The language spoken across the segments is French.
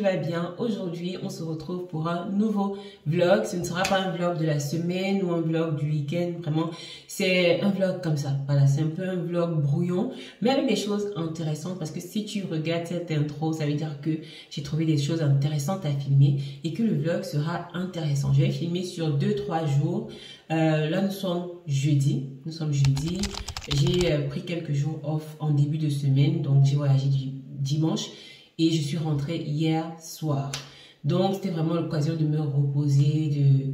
va bien? Aujourd'hui, on se retrouve pour un nouveau vlog. Ce ne sera pas un vlog de la semaine ou un vlog du week-end. Vraiment, c'est un vlog comme ça. Voilà, c'est un peu un vlog brouillon, mais avec des choses intéressantes. Parce que si tu regardes cette intro, ça veut dire que j'ai trouvé des choses intéressantes à filmer et que le vlog sera intéressant. Je vais filmer sur 2-3 jours. Là, nous sommes jeudi. J'ai pris quelques jours off en début de semaine. Donc, j'ai voyagé dimanche. Et je suis rentrée hier soir. Donc, c'était vraiment l'occasion de me reposer,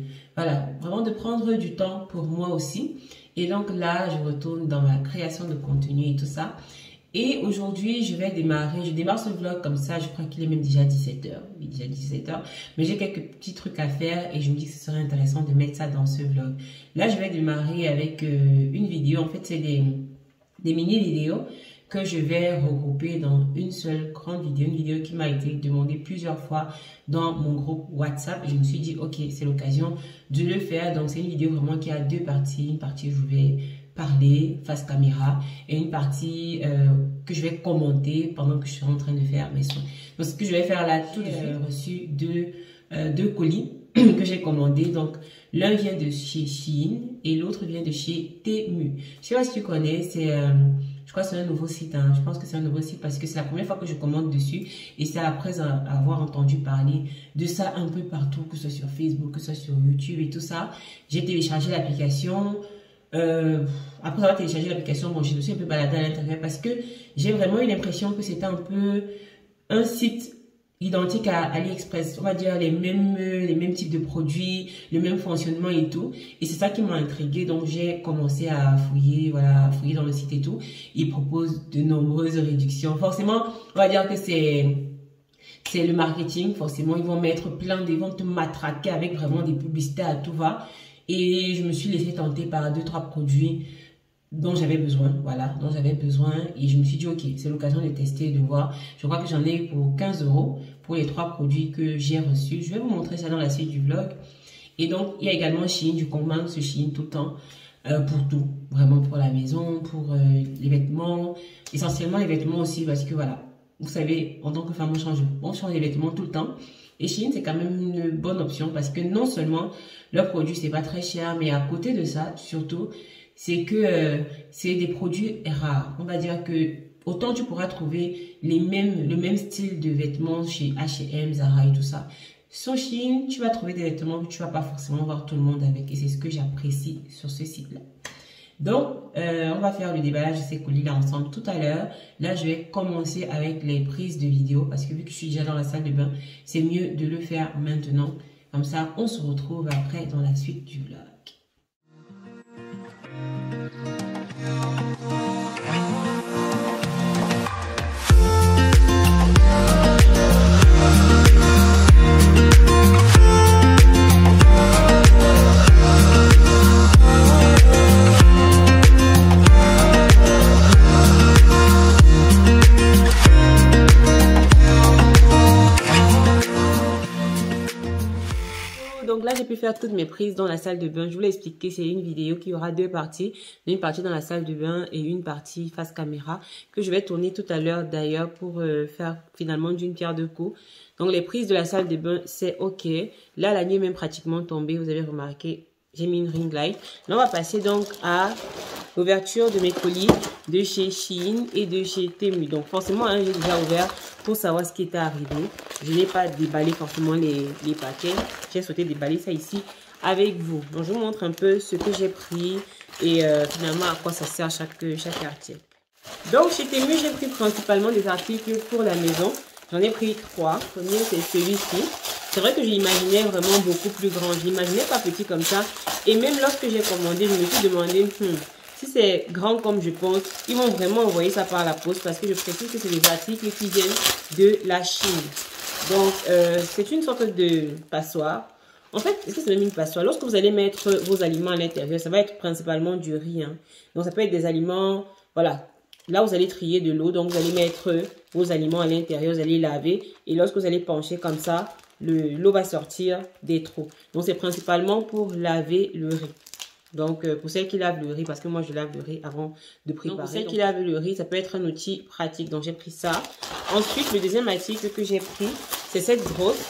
vraiment de prendre du temps pour moi aussi. Et donc là, je retourne dans ma création de contenu et tout ça. Et aujourd'hui, je démarre ce vlog comme ça. Je crois qu'il est même déjà 17h. Il est déjà 17h. Mais j'ai quelques petits trucs à faire et je me dis que ce serait intéressant de mettre ça dans ce vlog. Là, je vais démarrer avec une vidéo. En fait, c'est des mini-vidéos que je vais regrouper dans une seule grande vidéo, une vidéo qui m'a été demandée plusieurs fois dans mon groupe WhatsApp. Je me suis dit, ok, c'est l'occasion de le faire. Donc, c'est une vidéo vraiment qui a deux parties. Une partie où je vais parler face caméra et une partie que je vais commenter pendant que je suis en train de faire mes soins. Donc, ce que je vais faire là, tout de suite, j'ai reçu deux colis que j'ai commandés. Donc, l'un vient de chez Shein et l'autre vient de chez Temu. Je sais pas si tu connais, je crois que c'est un nouveau site. Hein. Je pense que c'est un nouveau site parce que c'est la première fois que je commande dessus. Et c'est après avoir entendu parler de ça un peu partout, que ce soit sur Facebook, que ce soit sur YouTube et tout ça. J'ai téléchargé l'application. Après avoir téléchargé l'application, bon, je me suis un peu baladée à l'intérieur parce que j'ai vraiment eu l'impression que c'était un peu un site identique à AliExpress, on va dire les mêmes types de produits, le même fonctionnement et tout. Et c'est ça qui m'a intriguée. Donc j'ai commencé à fouiller, à fouiller dans le site et tout. Ils proposent de nombreuses réductions. Forcément, on va dire que c'est le marketing. Forcément, ils vont mettre ils vont te matraquer avec vraiment des publicités à tout va. Et je me suis laissée tenter par 2-3 produits dont j'avais besoin, et je me suis dit ok, c'est l'occasion de tester, de voir. Je crois que j'en ai pour 15 € pour les 3 produits que j'ai reçus. Je vais vous montrer ça dans la suite du vlog. Et donc il y a également Shein, je commande ce Shein tout le temps pour tout, vraiment pour la maison, pour les vêtements, essentiellement les vêtements aussi parce que voilà, vous savez, en tant que femme on change les vêtements tout le temps. Et Shein, c'est quand même une bonne option parce que non seulement leurs produits c'est pas très cher, mais à côté de ça, surtout, c'est que c'est des produits rares. On va dire que autant tu pourras trouver le même style de vêtements chez H&M, Zara et tout ça. Sur Shein, tu vas trouver des vêtements que tu vas pas forcément voir tout le monde avec. Et c'est ce que j'apprécie sur ce site-là. Donc, on va faire le déballage de ces colis-là ensemble tout à l'heure. Là, je vais commencer avec les prises de vidéo parce que vu que je suis déjà dans la salle de bain, c'est mieux de le faire maintenant. Comme ça, on se retrouve après dans la suite du vlog. Donc là, j'ai pu faire toutes mes prises dans la salle de bain. Je vous l'ai expliqué, c'est une vidéo qui aura deux parties. Une partie dans la salle de bain et une partie face caméra que je vais tourner tout à l'heure d'ailleurs pour faire finalement d'une pierre deux coups. Donc les prises de la salle de bain, c'est ok. Là, la nuit est même pratiquement tombée. Vous avez remarqué, j'ai mis une ring light. Là, on va passer donc à l'ouverture de mes colis de chez Shein et de chez Temu. Donc forcément, hein, j'ai déjà ouvert pour savoir ce qui était arrivé. Je n'ai pas déballé forcément les paquets. J'ai souhaité déballer ça ici avec vous. Donc je vous montre un peu ce que j'ai pris et finalement à quoi ça sert chaque article. Donc chez Temu, j'ai pris principalement des articles pour la maison. J'en ai pris 3. Le premier, c'est celui-ci. C'est vrai que j'imaginais vraiment beaucoup plus grand. Je n'imaginais pas petit comme ça. Et même lorsque j'ai commandé, je me suis demandé, si c'est grand comme je pense, ils vont vraiment envoyer ça par la poste parce que je précise que c'est des articles qui viennent de la Chine. Donc, c'est une sorte de passoire. En fait, est-ce que c'est même une passoire? Lorsque vous allez mettre vos aliments à l'intérieur, ça va être principalement du riz. Hein. Donc, ça peut être des aliments, voilà. Là, vous allez trier de l'eau. Donc, vous allez mettre vos aliments à l'intérieur, vous allez laver. Et lorsque vous allez pencher comme ça, l'eau va sortir des trous. Donc, c'est principalement pour laver le riz. Donc, pour celles qui lavent le riz, parce que moi, je lave le riz avant de préparer. Donc, pour celles qui lavent le riz, ça peut être un outil pratique. Donc, j'ai pris ça. Ensuite, le deuxième article que j'ai pris, c'est cette brosse.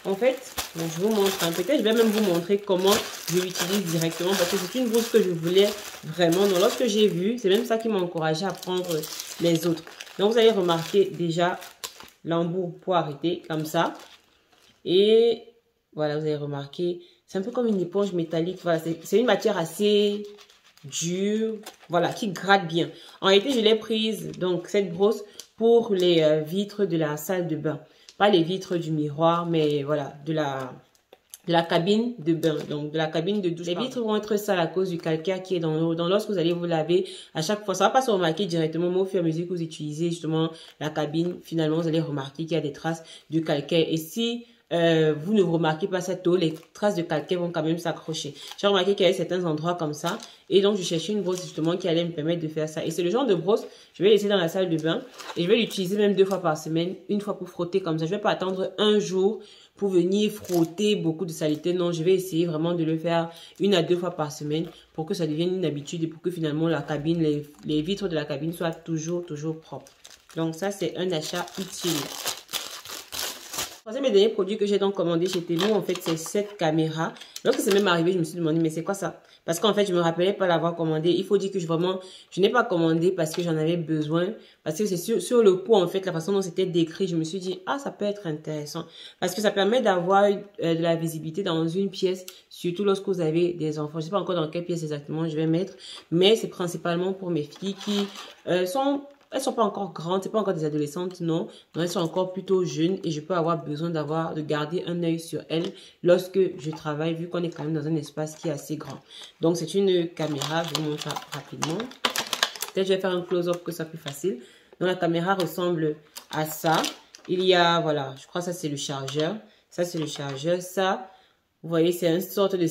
En fait, donc je vous montre un peu. Peut-être je vais même vous montrer comment je l'utilise directement parce que c'est une brosse que je voulais vraiment. Donc, lorsque j'ai vu, c'est même ça qui m'a encouragé à prendre les autres. Donc, vous allez remarquer déjà l'embout pour arrêter comme ça. Et voilà, vous avez remarqué, c'est un peu comme une éponge métallique. Voilà, c'est une matière assez dure, voilà, qui gratte bien. En réalité, je l'ai prise, donc, cette brosse pour les vitres de la salle de bain. Pas les vitres du miroir, mais voilà, de la cabine de bain, donc de la cabine de douche. Les vitres vont être sales à cause du calcaire qui est dans l'eau. Donc, lorsque vous allez vous laver, à chaque fois, ça va pas se remarquer directement, mais au fur et à mesure que vous utilisez justement la cabine, finalement, vous allez remarquer qu'il y a des traces de calcaire. Et si vous ne remarquez pas cette eau, les traces de calcaire vont quand même s'accrocher. J'ai remarqué qu'il y avait certains endroits comme ça. Et donc, je cherchais une brosse justement qui allait me permettre de faire ça. Et c'est le genre de brosse, je vais laisser dans la salle de bain. Et je vais l'utiliser même 2 fois par semaine. Une fois pour frotter comme ça. Je vais pas attendre un jour pour venir frotter beaucoup de saleté. Non, je vais essayer vraiment de le faire 1 à 2 fois par semaine pour que ça devienne une habitude et pour que finalement la cabine, les vitres de la cabine soient toujours propres. Donc, ça, c'est un achat utile. Troisième et dernier produit que j'ai donc commandé chez Temu, en fait, c'est cette caméra. Lorsque c'est même arrivé, je me suis demandé, mais c'est quoi ça? Parce qu'en fait, je me rappelais pas l'avoir commandé. Il faut dire que je n'ai pas commandé parce que j'en avais besoin. Parce que c'est sur le coup, en fait, la façon dont c'était décrit, je me suis dit, ah, ça peut être intéressant. Parce que ça permet d'avoir de la visibilité dans une pièce, surtout lorsque vous avez des enfants. Je sais pas encore dans quelle pièce exactement je vais mettre, mais c'est principalement pour mes filles qui elles sont pas encore grandes, c'est pas encore des adolescentes, non. Non, elles sont encore plutôt jeunes et je peux avoir besoin de garder un œil sur elles lorsque je travaille, vu qu'on est quand même dans un espace qui est assez grand. Donc, c'est une caméra, je vous montre ça rapidement. Peut-être je vais faire un close-up que ça soit plus facile. Donc, la caméra ressemble à ça. Il y a, voilà, je crois que ça c'est le chargeur. Ça, c'est le chargeur. Ça, vous voyez, c'est une sorte de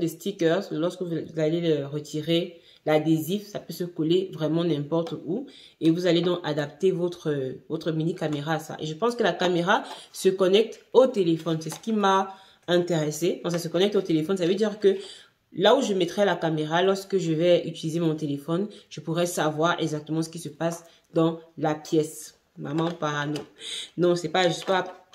sticker. Lorsque vous allez le retirer, l'adhésif, ça peut se coller vraiment n'importe où. Et vous allez donc adapter votre mini caméra à ça. Et je pense que la caméra se connecte au téléphone. C'est ce qui m'a intéressé. Quand ça se connecte au téléphone, ça veut dire que là où je mettrai la caméra, lorsque je vais utiliser mon téléphone, je pourrai savoir exactement ce qui se passe dans la pièce. Maman parano. Non, je suis pas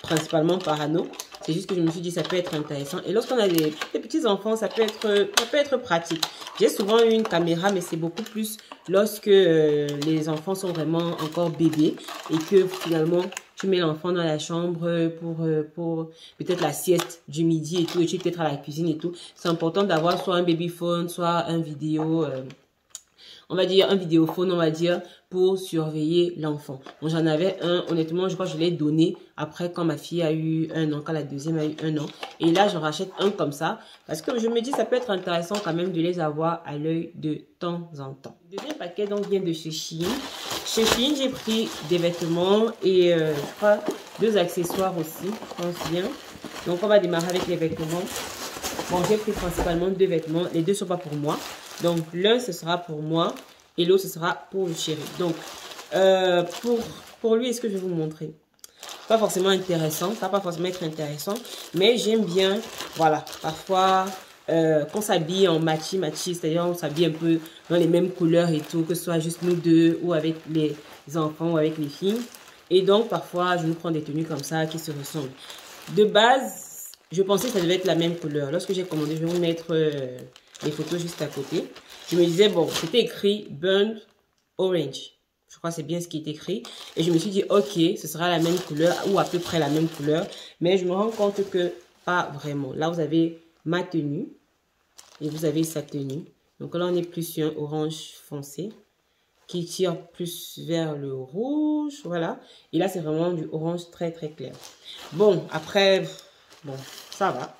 principalement parano. C'est juste que je me suis dit ça peut être intéressant. Et lorsqu'on a des petits enfants, ça peut être pratique. J'ai souvent eu une caméra, mais c'est beaucoup plus lorsque les enfants sont vraiment encore bébés et que finalement tu mets l'enfant dans la chambre pour peut-être la sieste du midi et tout, et tu es peut-être à la cuisine et tout. C'est important d'avoir soit un babyphone, soit un vidéo. On va dire un vidéophone, on va dire, pour surveiller l'enfant. Donc, j'en avais un, honnêtement, je crois que je l'ai donné après quand ma fille a eu 1 an, quand la deuxième a eu 1 an. Et là, j'en rachète un comme ça, parce que je me dis, ça peut être intéressant quand même de les avoir à l'œil de temps en temps. Le deuxième paquet, donc, vient de chez Shein. Chez Shein, j'ai pris des vêtements et, je crois, 2 accessoires aussi, je pense bien. Donc, on va démarrer avec les vêtements. Bon, j'ai pris principalement 2 vêtements. Les 2 ne sont pas pour moi. Donc, l'un, ce sera pour moi et l'autre, ce sera pour le chéri. Donc, pour lui, est-ce que je vais vous montrer? Pas forcément intéressant, ça va pas forcément être intéressant, mais j'aime bien, voilà, parfois, qu'on s'habille en matchy, c'est-à-dire on s'habille un peu dans les mêmes couleurs et tout, que ce soit juste nous deux ou avec les enfants ou avec les filles. Et donc, parfois, je nous prends des tenues comme ça qui se ressemblent. De base, je pensais que ça devait être la même couleur. Lorsque j'ai commandé, je vais vous mettre les photos juste à côté. Je me disais, bon, c'était écrit Burnt Orange. Je crois que c'est bien ce qui est écrit. Et je me suis dit, ok, ce sera la même couleur ou à peu près la même couleur. Mais je me rends compte que pas vraiment. Là, vous avez ma tenue et vous avez sa tenue. Donc là, on est plus sur un orange foncé qui tire plus vers le rouge. Voilà. Et là, c'est vraiment du orange très, très clair. Bon, après, bon, ça va.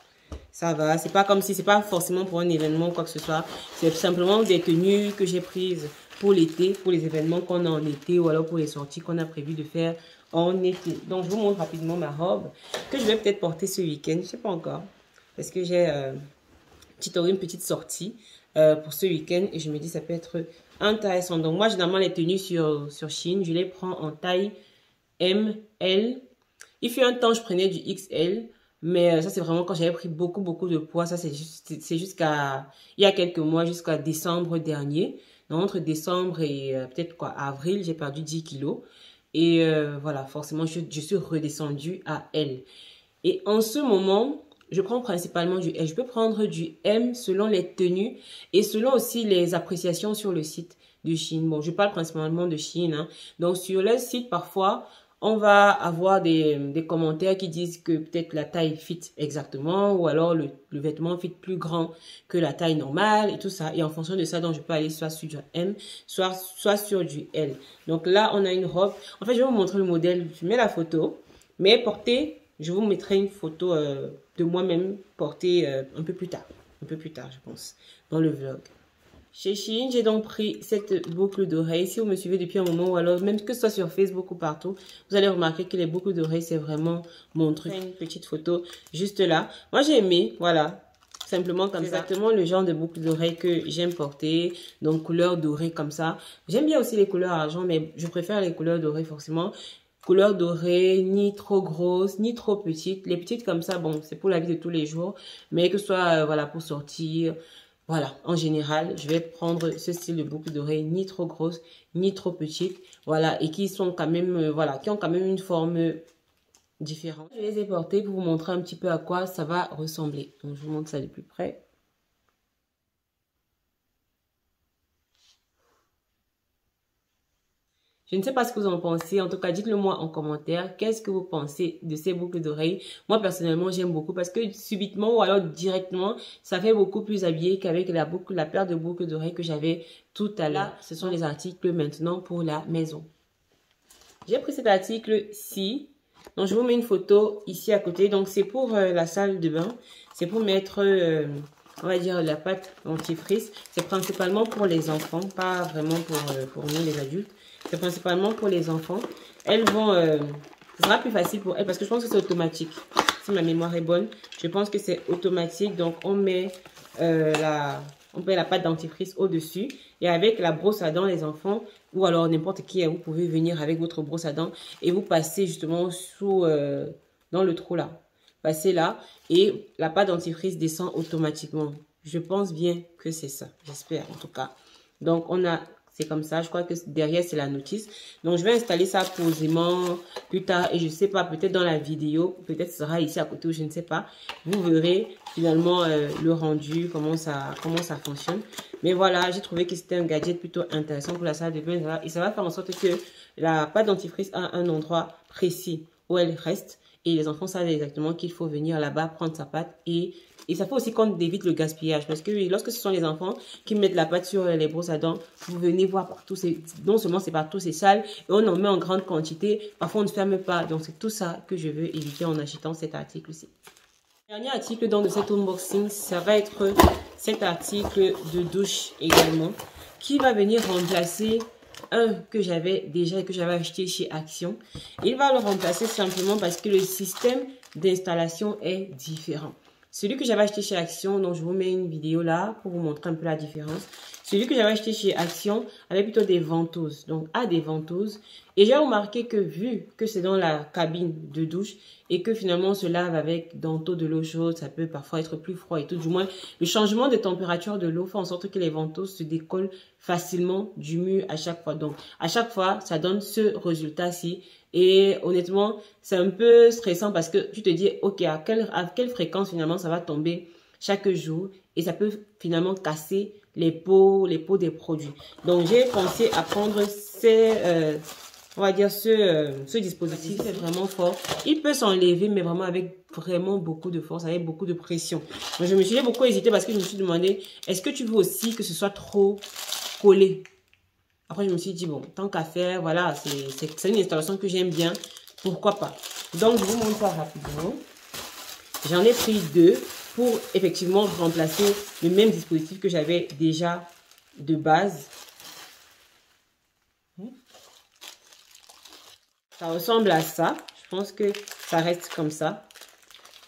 Ça va, c'est pas comme si, c'est pas forcément pour un événement ou quoi que ce soit. C'est simplement des tenues que j'ai prises pour l'été, pour les événements qu'on a en été ou alors pour les sorties qu'on a prévu de faire en été. Donc, je vous montre rapidement ma robe que je vais peut-être porter ce week-end. Je sais pas encore. Parce que j'ai une petite sortie pour ce week-end et je me dis ça peut être intéressant. Donc, moi, généralement, les tenues sur Shein, je les prends en taille M, L. Il fut un temps, je prenais du XL. Mais ça, c'est vraiment quand j'avais pris beaucoup de poids. Ça, c'est jusqu'à, il y a quelques mois, jusqu'à décembre dernier. Donc, entre décembre et peut-être quoi, avril, j'ai perdu 10 kilos. Et voilà, forcément, je suis redescendue à L. Et en ce moment, je prends principalement du L. Je peux prendre du M selon les tenues et selon aussi les appréciations sur le site de Shein. Bon, je parle principalement de Shein, hein. Donc, sur le site, parfois, on va avoir des commentaires qui disent que peut-être la taille fit exactement ou alors le vêtement fit plus grand que la taille normale et tout ça. Et en fonction de ça, donc je peux aller soit sur du M, soit sur du L. Donc là, on a une robe. En fait, je vais vous montrer le modèle. Je mets la photo, mais portée, je vous mettrai une photo de moi-même portée un peu plus tard, je pense, dans le vlog. Chez Shein, j'ai donc pris cette boucle d'oreille. Si vous me suivez depuis un moment ou alors même que ce soit sur Facebook ou partout, vous allez remarquer que les boucles d'oreilles, c'est vraiment mon truc. Une petite photo juste là. Moi, j'ai aimé, voilà, simplement comme ça. Exactement le genre de boucle d'oreille que j'aime porter, donc couleur dorée comme ça. J'aime bien aussi les couleurs argent, mais je préfère les couleurs dorées forcément. Couleur dorée, ni trop grosse, ni trop petite. Les petites comme ça, bon, c'est pour la vie de tous les jours, mais que ce soit, voilà, pour sortir. Voilà, en général, je vais prendre ce style de boucle d'oreille, ni trop grosse, ni trop petite, voilà, et qui sont quand même, voilà, qui ont quand même une forme différente. Je les ai portées pour vous montrer un petit peu à quoi ça va ressembler. Donc, je vous montre ça de plus près. Je ne sais pas ce que vous en pensez. En tout cas, dites-le moi en commentaire. Qu'est-ce que vous pensez de ces boucles d'oreilles? Moi, personnellement, j'aime beaucoup parce que subitement ou alors directement, ça fait beaucoup plus habillé qu'avec la paire de boucles d'oreilles que j'avais tout à l'heure. Ce sont les articles maintenant pour la maison. J'ai pris cet article-ci. Donc, je vous mets une photo ici à côté. Donc, c'est pour la salle de bain. C'est pour mettre, on va dire, la pâte dentifrice. C'est principalement pour les enfants, pas vraiment pour nous, les adultes. C'est principalement pour les enfants. Elles vont... ce sera plus facile pour elles parce que je pense que c'est automatique. Si ma mémoire est bonne, je pense que c'est automatique. Donc, on met la pâte dentifrice au-dessus. Et avec la brosse à dents, les enfants, ou alors n'importe qui, vous pouvez venir avec votre brosse à dents et vous passez justement dans le trou là. Passez là et la pâte dentifrice descend automatiquement. Je pense bien que c'est ça. J'espère en tout cas. Donc, on a... C'est comme ça, je crois que derrière c'est la notice. Donc je vais installer ça posément plus tard et je sais pas, peut-être dans la vidéo, peut-être ce sera ici à côté ou je ne sais pas. Vous verrez finalement le rendu, comment ça fonctionne. Mais voilà, j'ai trouvé que c'était un gadget plutôt intéressant pour la salle de bain et ça va faire en sorte que la pâte dentifrice a un endroit précis où elle reste et les enfants savent exactement qu'il faut venir là-bas prendre sa pâte et ça fait aussi qu'on évite le gaspillage. Parce que lorsque ce sont les enfants qui mettent la pâte sur les brosses à dents, vous venez voir partout, non seulement c'est partout, c'est sale, et on en met en grande quantité. Parfois, on ne ferme pas. Donc, c'est tout ça que je veux éviter en achetant cet article-ci. Le dernier article donc, de cet unboxing, ça va être cet article de douche également, qui va venir remplacer un que j'avais déjà et que j'avais acheté chez Action. Il va le remplacer simplement parce que le système d'installation est différent. Celui que j'avais acheté chez Action, donc je vous mets une vidéo là pour vous montrer un peu la différence. Celui que j'avais acheté chez Action avait plutôt des ventouses, donc a des ventouses. Et j'ai remarqué que vu que c'est dans la cabine de douche et que finalement on se lave avec d'eau de l'eau chaude, ça peut parfois être plus froid et tout. Du moins, le changement de température de l'eau fait en sorte que les ventouses se décollent facilement du mur à chaque fois. Donc, à chaque fois, ça donne ce résultat-ci. Et honnêtement, c'est un peu stressant parce que tu te dis, ok, à quelle fréquence finalement ça va tomber chaque jour et ça peut finalement casser les pots des produits. Donc, j'ai pensé à prendre on va dire ce dispositif est vraiment fort. Il peut s'enlever, mais vraiment avec vraiment beaucoup de force, avec beaucoup de pression. Donc, j'ai beaucoup hésité parce que je me suis demandé, est-ce que tu veux aussi que ce soit trop collé? Après, je me suis dit, bon, tant qu'à faire, voilà, c'est une installation que j'aime bien. Pourquoi pas? Donc, je vous montre ça rapidement. J'en ai pris deux pour effectivement remplacer le même dispositif que j'avais déjà de base. Ça ressemble à ça. Je pense que ça reste comme ça.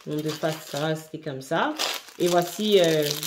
Donc, de face, ça va rester comme ça. Et voici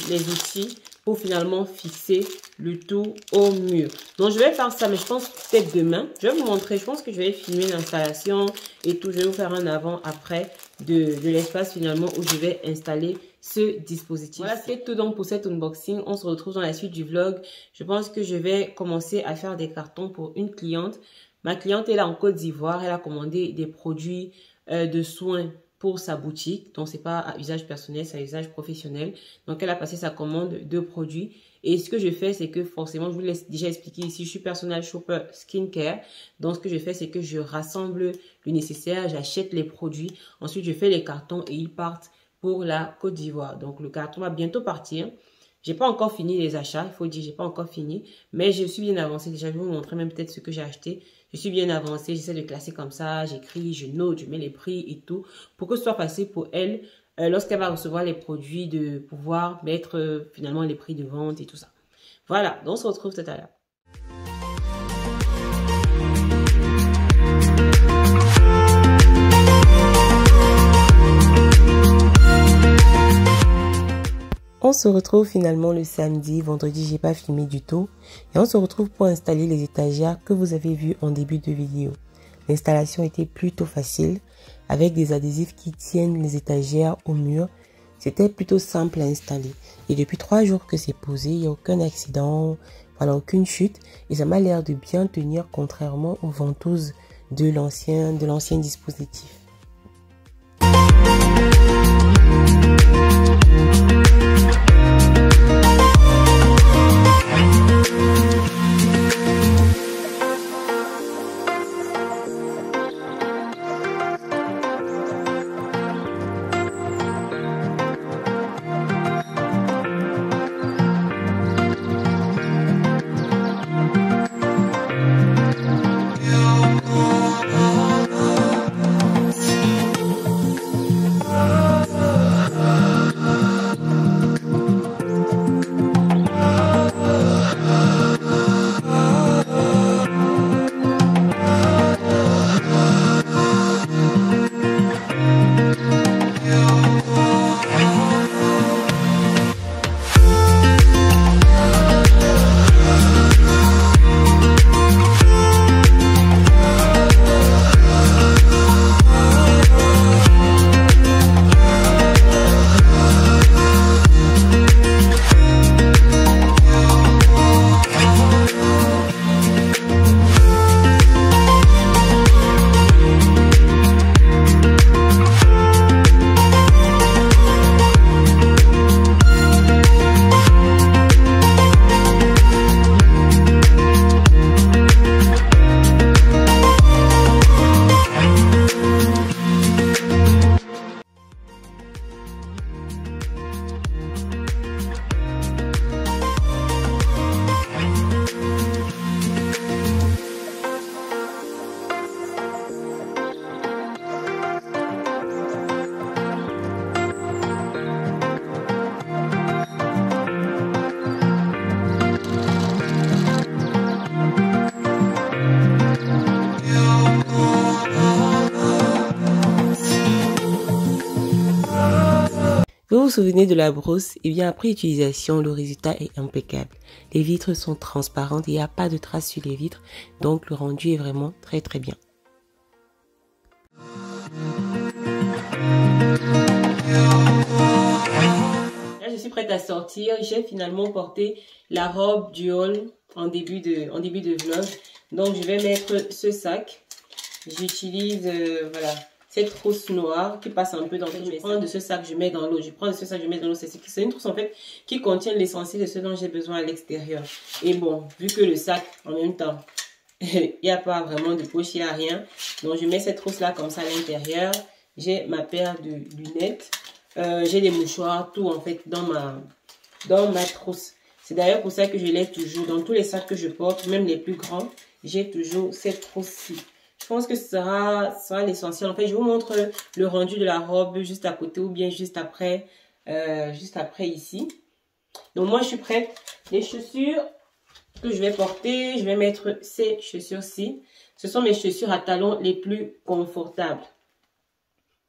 les outils pour finalement fixer le tout au mur. Donc, je vais faire ça, mais je pense peut-être demain. Je vais vous montrer. Je pense que je vais filmer l'installation et tout. Je vais vous faire un avant-après de l'espace finalement où je vais installer ce dispositif. Voilà, c'est tout donc pour cet unboxing. On se retrouve dans la suite du vlog. Je pense que je vais commencer à faire des cartons pour une cliente. Ma cliente est là en Côte d'Ivoire. Elle a commandé des produits de soins pour sa boutique. Donc, c'est pas à usage personnel, c'est à usage professionnel. Donc, elle a passé sa commande de produits. Et ce que je fais, c'est que forcément, je vous l'ai déjà expliqué ici, je suis personal shopper skincare. Donc, ce que je fais, c'est que je rassemble le nécessaire, j'achète les produits. Ensuite, je fais les cartons et ils partent pour la Côte d'Ivoire. Donc, le carton va bientôt partir. J'ai pas encore fini les achats, il faut dire, j'ai pas encore fini. Mais je suis bien avancée. Déjà, je vais vous montrer même peut-être ce que j'ai acheté. Je suis bien avancée, j'essaie de classer comme ça, j'écris, je note, je mets les prix et tout. Pour que ce soit facile pour elle, lorsqu'elle va recevoir les produits, de pouvoir mettre finalement les prix de vente et tout ça. Voilà, donc on se retrouve tout à l'heure. On se retrouve finalement le samedi, vendredi j'ai pas filmé du tout et on se retrouve pour installer les étagères que vous avez vues en début de vidéo. L'installation était plutôt facile avec des adhésifs qui tiennent les étagères au mur. C'était plutôt simple à installer et depuis 3 jours que c'est posé, il n'y a aucun accident, voilà, aucune chute et ça m'a l'air de bien tenir contrairement aux ventouses de l'ancien dispositif. Vous vous souvenez de la brosse? Et bien après utilisation, le résultat est impeccable. Les vitres sont transparentes, il n'y a pas de traces sur les vitres, donc le rendu est vraiment très très bien. Là, je suis prête à sortir. J'ai finalement porté la robe du haul en début de vlog. Donc je vais mettre ce sac. J'utilise voilà, cette trousse noire qui passe un peu dans tout. Je prends de ce sac, je mets dans l'eau. Je prends de ce sac, je mets dans l'eau. C'est une trousse en fait qui contient l'essentiel de ce dont j'ai besoin à l'extérieur. Et bon, vu que le sac en même temps, il n'y a pas vraiment de poche, il n'y a rien. Donc je mets cette trousse là comme ça à l'intérieur. J'ai ma paire de lunettes. J'ai des mouchoirs, tout en fait dans ma trousse. C'est d'ailleurs pour ça que je l'ai toujours. Dans tous les sacs que je porte, même les plus grands, j'ai toujours cette trousse-ci. Je pense que ce sera l'essentiel. En fait, je vous montre le rendu de la robe juste à côté ou bien juste après ici. Donc moi, je suis prête. Les chaussures que je vais porter, je vais mettre ces chaussures-ci. Ce sont mes chaussures à talons les plus confortables.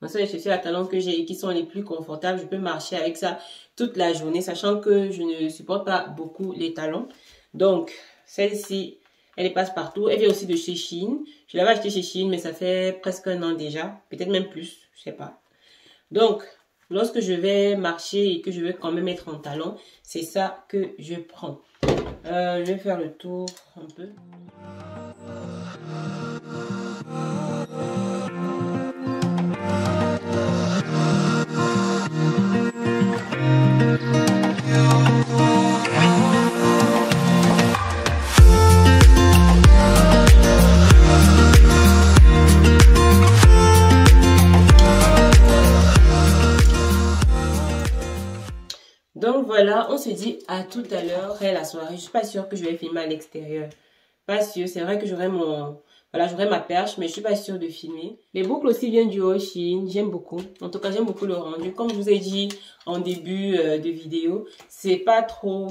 Ce sont les chaussures à talons que j'ai et qui sont les plus confortables. Je peux marcher avec ça toute la journée, sachant que je ne supporte pas beaucoup les talons. Donc, celle-ci, elle passe partout. Elle vient aussi de chez Shein. Je l'avais acheté chez Shein, mais ça fait presque 1 an déjà. Peut-être même plus, je sais pas. Donc, lorsque je vais marcher et que je veux quand même être en talon, c'est ça que je prends. Je vais faire le tour un peu. Donc voilà, on se dit à tout à l'heure après la soirée. Je suis pas sûre que je vais filmer à l'extérieur. Pas sûre, c'est vrai que j'aurai j'aurai ma perche, mais je suis pas sûre de filmer. Les boucles aussi viennent du Shein, j'aime beaucoup. En tout cas, j'aime beaucoup le rendu. Comme je vous ai dit en début de vidéo, c'est pas trop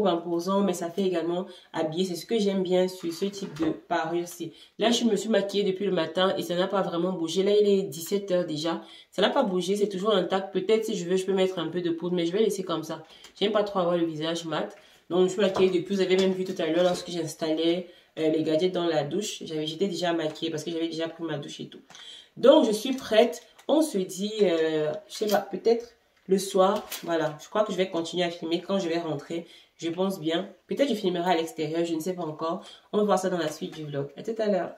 imposant, mais ça fait également habiller. C'est ce que j'aime bien sur ce type de parure-ci. Là, je me suis maquillée depuis le matin et ça n'a pas vraiment bougé. Là, il est 17 h déjà. Ça n'a pas bougé, c'est toujours intact. Peut-être si je veux, je peux mettre un peu de poudre, mais je vais laisser comme ça. J'aime pas trop avoir le visage mat. Donc, je suis maquillée depuis. Vous avez même vu tout à l'heure lorsque j'installais les gadgets dans la douche. J'étais déjà maquillée parce que j'avais déjà pris ma douche et tout. Donc, je suis prête. On se dit, je sais pas, peut-être le soir. Voilà, je crois que je vais continuer à filmer quand je vais rentrer. Je pense bien. Peut-être je filmerai à l'extérieur, je ne sais pas encore. On va voir ça dans la suite du vlog. À tout à l'heure.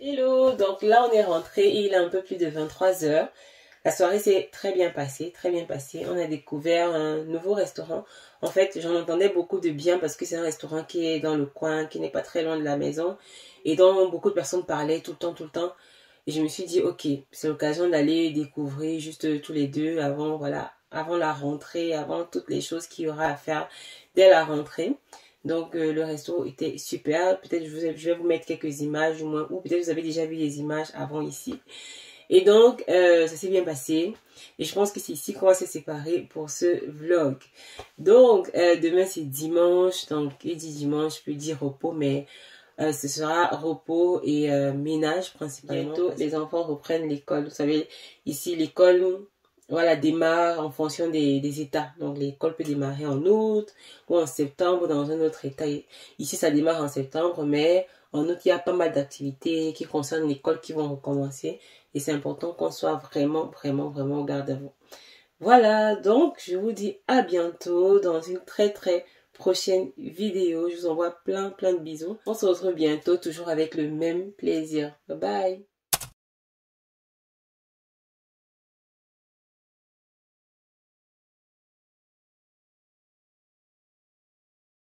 Hello, donc là on est rentré, il est un peu plus de 23 h. La soirée s'est très bien passée, très bien passée. On a découvert un nouveau restaurant. En fait, j'en entendais beaucoup de bien parce que c'est un restaurant qui est dans le coin, qui n'est pas très loin de la maison et dont beaucoup de personnes parlaient tout le temps, tout le temps. Et je me suis dit, ok, c'est l'occasion d'aller découvrir juste tous les deux avant, voilà, avant la rentrée, avant toutes les choses qu'il y aura à faire dès la rentrée. Donc, le resto était super. Peut-être je vais vous mettre quelques images, ou peut-être vous avez déjà vu les images avant ici. Et donc, ça s'est bien passé. Et je pense que c'est ici qu'on va se séparer pour ce vlog. Donc, demain c'est dimanche. Donc, qui dit dimanche, je peux dire repos, mais ce sera repos et ménage principalement. Bientôt, les enfants reprennent l'école. Vous savez, ici, l'école... Voilà, démarre en fonction des états. Donc, l'école peut démarrer en août ou en septembre dans un autre état. Ici, ça démarre en septembre, mais en août, il y a pas mal d'activités qui concernent l'école qui vont recommencer. Et c'est important qu'on soit vraiment au garde à vous. Voilà, donc, je vous dis à bientôt dans une très prochaine vidéo. Je vous envoie plein de bisous. On se retrouve bientôt, toujours avec le même plaisir. Bye bye!